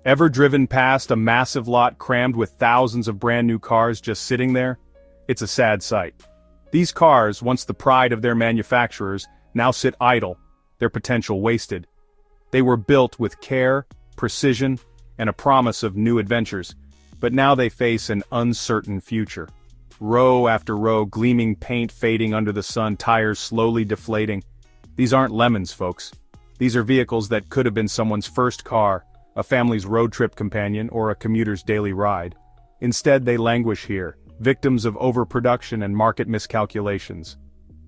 Ever driven past a massive lot crammed with thousands of brand new cars just sitting there? It's a sad sight. These cars, once the pride of their manufacturers, now sit idle, their potential wasted. They were built with care, precision, and a promise of new adventures, but now they face an uncertain future. Row after row, gleaming paint fading under the sun, tires slowly deflating. These aren't lemons, folks. These are vehicles that could have been someone's first car, a family's road trip companion, or a commuter's daily ride. Instead, they languish here, victims of overproduction and market miscalculations.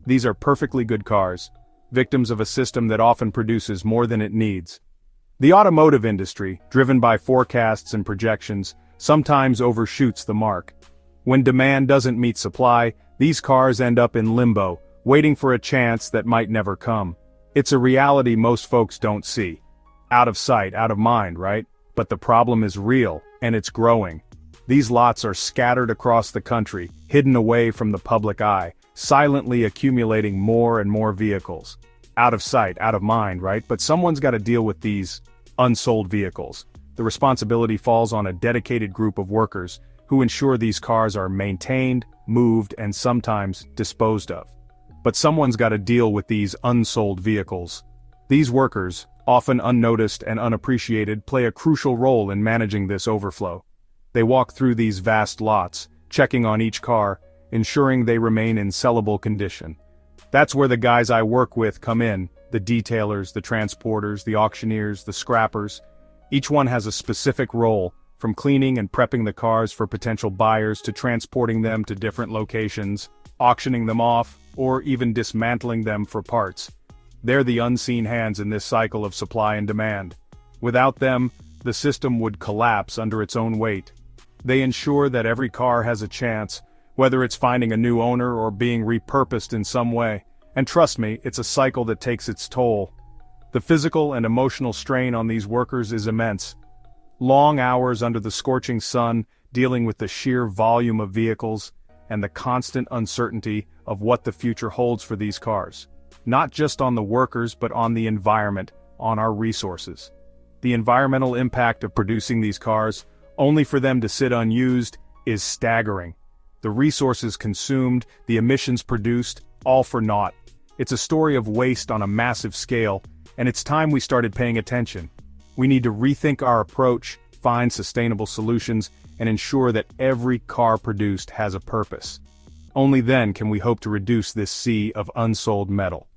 These are perfectly good cars, victims of a system that often produces more than it needs. The automotive industry, driven by forecasts and projections, sometimes overshoots the mark. When demand doesn't meet supply, these cars end up in limbo, waiting for a chance that might never come. It's a reality most folks don't see. Out of sight, out of mind, right? But the problem is real, and it's growing. These lots are scattered across the country, hidden away from the public eye, silently accumulating more and more vehicles. Out of sight, out of mind, right? But someone's got to deal with these unsold vehicles. The responsibility falls on a dedicated group of workers who ensure these cars are maintained, moved, and sometimes disposed of. But someone's got to deal with these unsold vehicles. These workers, often unnoticed and unappreciated, play a crucial role in managing this overflow. They walk through these vast lots, checking on each car, ensuring they remain in sellable condition. That's where the guys I work with come in, the detailers, the transporters, the auctioneers, the scrappers. Each one has a specific role, from cleaning and prepping the cars for potential buyers to transporting them to different locations, auctioning them off, or even dismantling them for parts. They're the unseen hands in this cycle of supply and demand. Without them, the system would collapse under its own weight. They ensure that every car has a chance, whether it's finding a new owner or being repurposed in some way. And trust me, it's a cycle that takes its toll. The physical and emotional strain on these workers is immense. Long hours under the scorching sun, dealing with the sheer volume of vehicles, and the constant uncertainty of what the future holds for these cars. Not just on the workers, but on the environment, on our resources. The environmental impact of producing these cars, only for them to sit unused, is staggering. The resources consumed, the emissions produced, all for naught. It's a story of waste on a massive scale, and it's time we started paying attention. We need to rethink our approach, find sustainable solutions, and ensure that every car produced has a purpose. Only then can we hope to reduce this sea of unsold metal.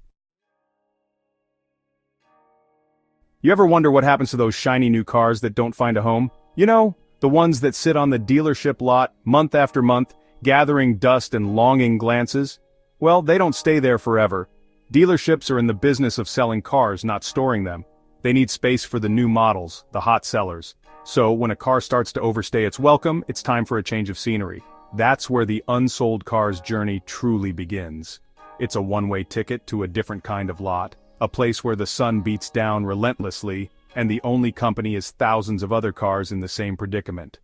You ever wonder what happens to those shiny new cars that don't find a home? You know, the ones that sit on the dealership lot month after month, gathering dust and longing glances? Well, they don't stay there forever. Dealerships are in the business of selling cars, not storing them. They need space for the new models, the hot sellers. So, when a car starts to overstay its welcome, it's time for a change of scenery. That's where the unsold cars journey truly begins. It's a one-way ticket to a different kind of lot, a place where the sun beats down relentlessly, and the only company is thousands of other cars in the same predicament.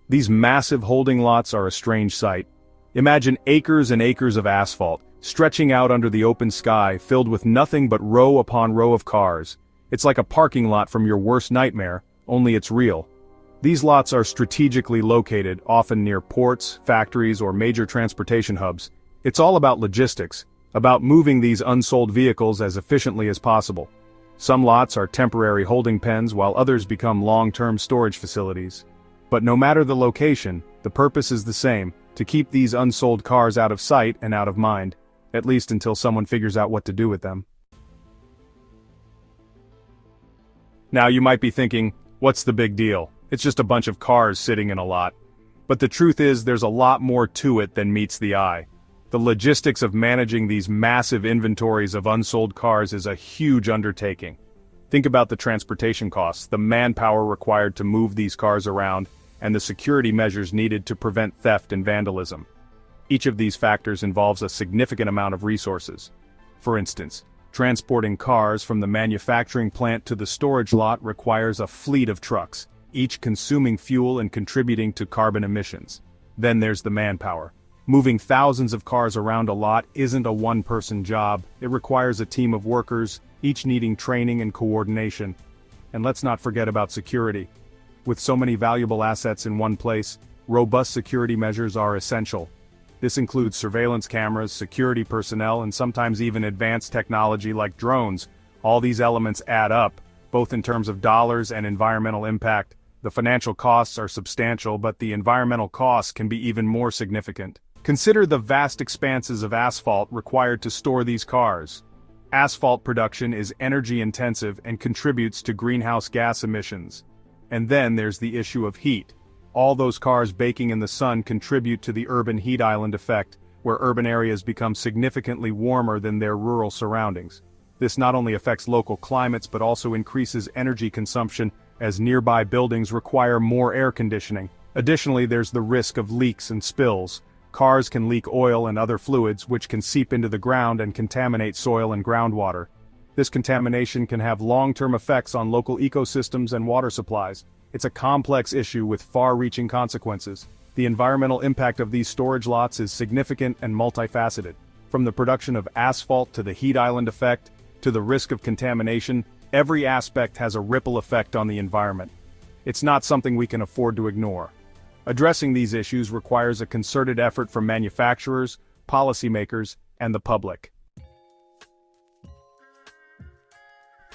These massive holding lots are a strange sight. Imagine acres and acres of asphalt, stretching out under the open sky, filled with nothing but row upon row of cars. It's like a parking lot from your worst nightmare, only it's real. These lots are strategically located, often near ports, factories, or major transportation hubs. It's all about logistics, about moving these unsold vehicles as efficiently as possible. Some lots are temporary holding pens, while others become long-term storage facilities. But no matter the location, the purpose is the same: to keep these unsold cars out of sight and out of mind, at least until someone figures out what to do with them. Now you might be thinking, what's the big deal? It's just a bunch of cars sitting in a lot. But the truth is, there's a lot more to it than meets the eye. The logistics of managing these massive inventories of unsold cars is a huge undertaking. Think about the transportation costs, the manpower required to move these cars around, and the security measures needed to prevent theft and vandalism. Each of these factors involves a significant amount of resources. For instance, transporting cars from the manufacturing plant to the storage lot requires a fleet of trucks, each consuming fuel and contributing to carbon emissions. Then there's the manpower. Moving thousands of cars around a lot isn't a one-person job. It requires a team of workers, each needing training and coordination. And let's not forget about security. With so many valuable assets in one place, robust security measures are essential. This includes surveillance cameras, security personnel, and sometimes even advanced technology like drones. All these elements add up, both in terms of dollars and environmental impact. The financial costs are substantial, but the environmental costs can be even more significant. Consider the vast expanses of asphalt required to store these cars. Asphalt production is energy-intensive and contributes to greenhouse gas emissions. And then there's the issue of heat. All those cars baking in the sun contribute to the urban heat island effect, where urban areas become significantly warmer than their rural surroundings. This not only affects local climates but also increases energy consumption as nearby buildings require more air conditioning. Additionally, there's the risk of leaks and spills. Cars can leak oil and other fluids which can seep into the ground and contaminate soil and groundwater. This contamination can have long-term effects on local ecosystems and water supplies. It's a complex issue with far-reaching consequences. The environmental impact of these storage lots is significant and multifaceted. From the production of asphalt to the heat island effect, to the risk of contamination, every aspect has a ripple effect on the environment. It's not something we can afford to ignore. Addressing these issues requires a concerted effort from manufacturers, policymakers, and the public.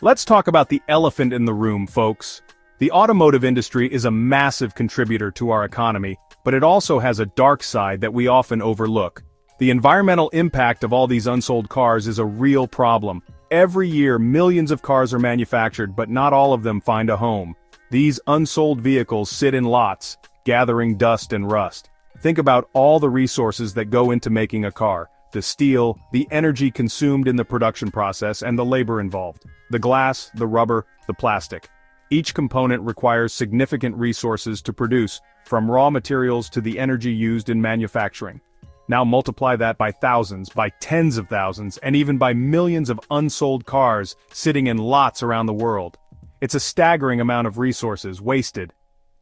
Let's talk about the elephant in the room, folks. The automotive industry is a massive contributor to our economy, but it also has a dark side that we often overlook. The environmental impact of all these unsold cars is a real problem. Every year, millions of cars are manufactured, but not all of them find a home. These unsold vehicles sit in lots, gathering dust and rust. Think about all the resources that go into making a car: the steel, the energy consumed in the production process, and the labor involved. The glass, the rubber, the plastic. Each component requires significant resources to produce, from raw materials to the energy used in manufacturing. Now multiply that by thousands, by tens of thousands, and even by millions of unsold cars sitting in lots around the world. It's a staggering amount of resources wasted.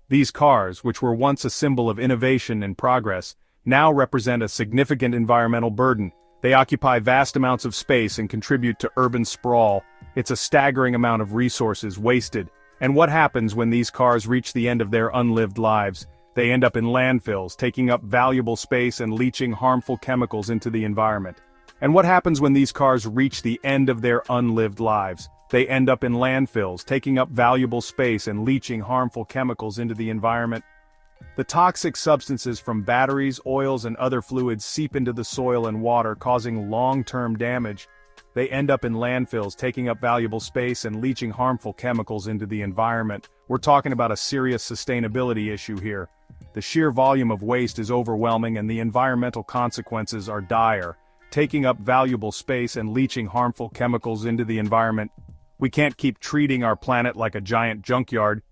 These cars, which were once a symbol of innovation and progress, now represent a significant environmental burden. They occupy vast amounts of space and contribute to urban sprawl. It's a staggering amount of resources wasted. And what happens when these cars reach the end of their unlived lives? They end up in landfills, taking up valuable space and leaching harmful chemicals into the environment. And what happens when these cars reach the end of their unlived lives? They end up in landfills, taking up valuable space and leaching harmful chemicals into the environment. The toxic substances from batteries, oils, and other fluids seep into the soil and water, causing long-term damage. They end up in landfills, taking up valuable space and leaching harmful chemicals into the environment. We're talking about a serious sustainability issue here. The sheer volume of waste is overwhelming and the environmental consequences are dire. Taking up valuable space and leaching harmful chemicals into the environment. We can't keep treating our planet like a giant junkyard.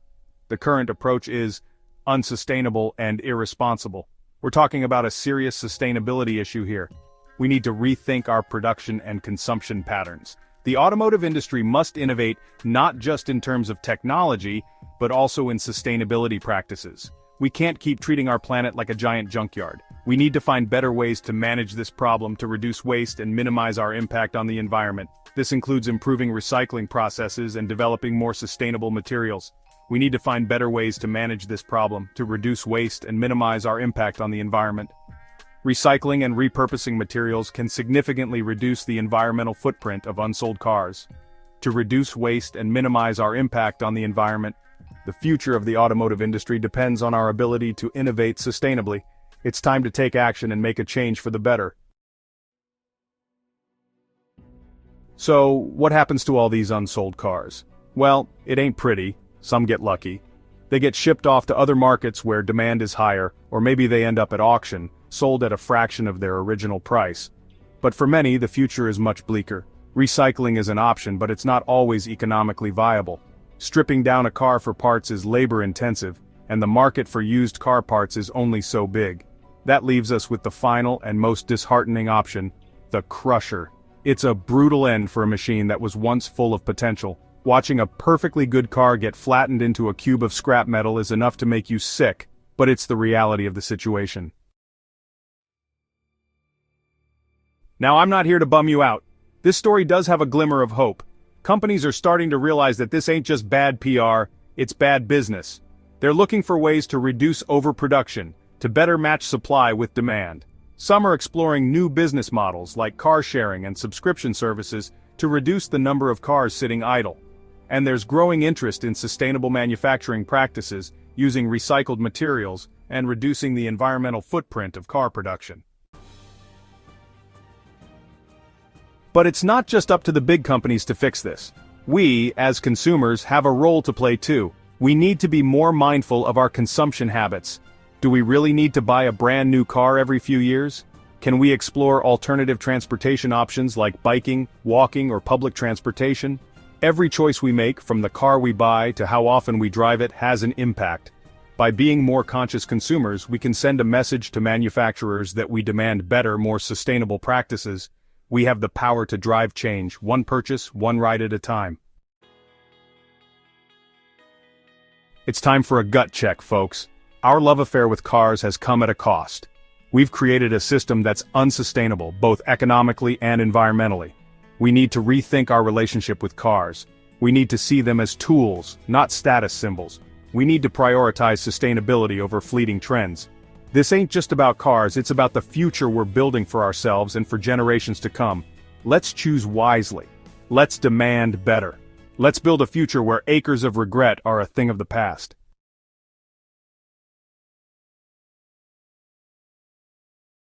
The current approach is unsustainable and irresponsible. We're talking about a serious sustainability issue here. We need to rethink our production and consumption patterns. The automotive industry must innovate not just in terms of technology, but also in sustainability practices. We can't keep treating our planet like a giant junkyard. We need to find better ways to manage this problem to reduce waste and minimize our impact on the environment. This includes improving recycling processes and developing more sustainable materials. We need to find better ways to manage this problem, to reduce waste and minimize our impact on the environment. Recycling and repurposing materials can significantly reduce the environmental footprint of unsold cars. To reduce waste and minimize our impact on the environment, the future of the automotive industry depends on our ability to innovate sustainably. It's time to take action and make a change for the better. So, what happens to all these unsold cars? Well, it ain't pretty. Some get lucky. They get shipped off to other markets where demand is higher, or maybe they end up at auction, sold at a fraction of their original price. But for many, the future is much bleaker. Recycling is an option, but it's not always economically viable. Stripping down a car for parts is labor-intensive, and the market for used car parts is only so big. That leaves us with the final and most disheartening option, the crusher. It's a brutal end for a machine that was once full of potential. Watching a perfectly good car get flattened into a cube of scrap metal is enough to make you sick, but it's the reality of the situation. Now, I'm not here to bum you out. This story does have a glimmer of hope. Companies are starting to realize that this ain't just bad PR, it's bad business. They're looking for ways to reduce overproduction, to better match supply with demand. Some are exploring new business models like car sharing and subscription services to reduce the number of cars sitting idle. And there's growing interest in sustainable manufacturing practices, using recycled materials, and reducing the environmental footprint of car production. But it's not just up to the big companies to fix this. We, as consumers, have a role to play too. We need to be more mindful of our consumption habits. Do we really need to buy a brand new car every few years? Can we explore alternative transportation options like biking, walking, or public transportation? Every choice we make, from the car we buy to how often we drive it, has an impact. By being more conscious consumers, we can send a message to manufacturers that we demand better, more sustainable practices. We have the power to drive change, one purchase, one ride at a time. It's time for a gut check, folks. Our love affair with cars has come at a cost. We've created a system that's unsustainable, both economically and environmentally. We need to rethink our relationship with cars. We need to see them as tools, not status symbols. We need to prioritize sustainability over fleeting trends. This ain't just about cars, it's about the future we're building for ourselves and for generations to come. Let's choose wisely. Let's demand better. Let's build a future where acres of regret are a thing of the past.